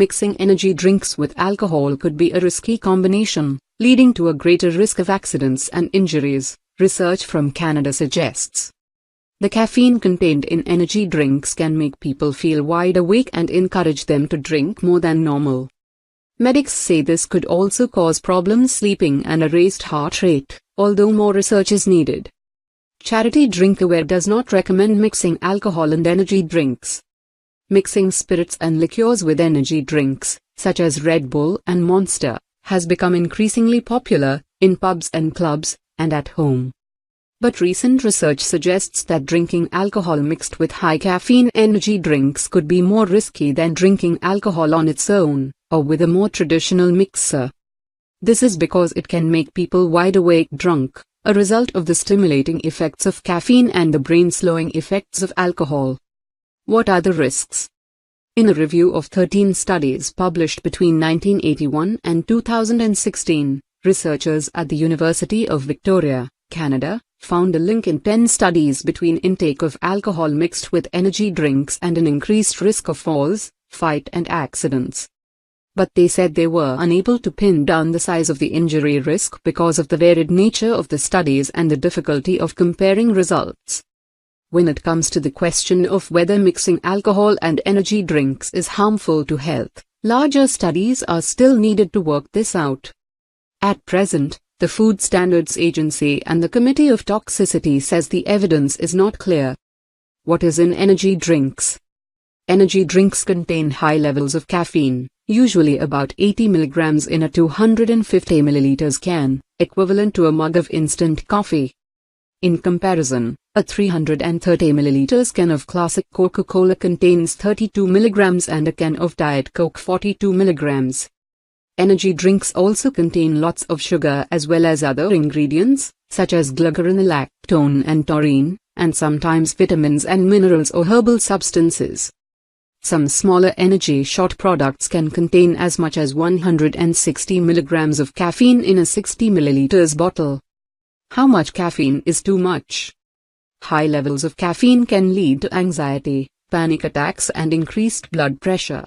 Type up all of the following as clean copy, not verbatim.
mixing energy drinks with alcohol could be a risky combination, leading to a greater risk of accidents and injuries, research from Canada suggests. The caffeine contained in energy drinks can make people feel wide awake and encourage them to drink more than normal. Medics say this could also cause problems sleeping and a raised heart rate, although more research is needed. Charity DrinkAware does not recommend mixing alcohol and energy drinks. Mixing spirits and liqueurs with energy drinks, such as Red Bull and Monster, has become increasingly popular in pubs and clubs, and at home. But recent research suggests that drinking alcohol mixed with high-caffeine energy drinks could be more risky than drinking alcohol on its own, or with a more traditional mixer. This is because it can make people wide awake drunk, a result of the stimulating effects of caffeine and the brain-slowing effects of alcohol. What are the risks? In a review of 13 studies published between 1981 and 2016, researchers at the University of Victoria, Canada, found a link in 10 studies between intake of alcohol mixed with energy drinks and an increased risk of falls, fight and accidents. But they said they were unable to pin down the size of the injury risk because of the varied nature of the studies and the difficulty of comparing results. When it comes to the question of whether mixing alcohol and energy drinks is harmful to health, larger studies are still needed to work this out. At present, the Food Standards Agency and the Committee of Toxicity says the evidence is not clear. What is in energy drinks? Energy drinks contain high levels of caffeine, usually about 80 mg in a 250 ml can, equivalent to a mug of instant coffee. In comparison, a 330 ml can of classic Coca-Cola contains 32 mg and a can of Diet Coke 42 mg. Energy drinks also contain lots of sugar as well as other ingredients, such as glucuron, lactone and taurine, and sometimes vitamins and minerals or herbal substances. Some smaller energy shot products can contain as much as 160 mg of caffeine in a 60 ml bottle. How much caffeine is too much? High levels of caffeine can lead to anxiety, panic attacks and increased blood pressure.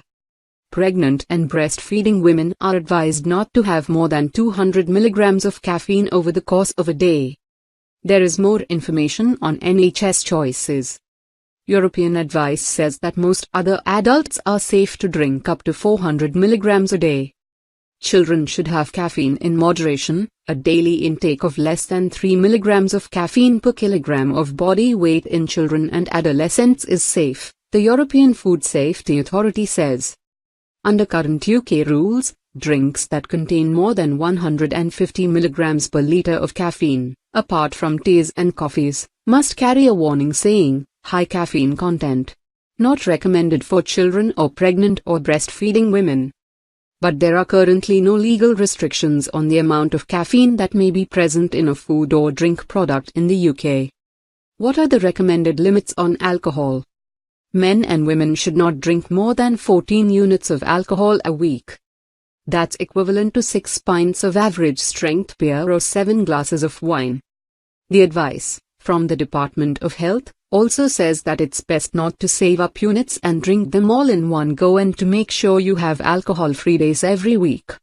Pregnant and breastfeeding women are advised not to have more than 200 mg of caffeine over the course of a day. There is more information on NHS choices. European advice says that most other adults are safe to drink up to 400 mg a day. Children should have caffeine in moderation. A daily intake of less than 3 mg of caffeine per kilogram of body weight in children and adolescents is safe, the European Food Safety Authority says. Under current UK rules, drinks that contain more than 150 mg per litre of caffeine, apart from teas and coffees, must carry a warning saying, high caffeine content. Not recommended for children or pregnant or breastfeeding women. But there are currently no legal restrictions on the amount of caffeine that may be present in a food or drink product in the UK. What are the recommended limits on alcohol? Men and women should not drink more than 14 units of alcohol a week. That's equivalent to 6 pints of average strength beer or 7 glasses of wine. The advice from the Department of Health also says that it's best not to save up units and drink them all in one go and to make sure you have alcohol-free days every week.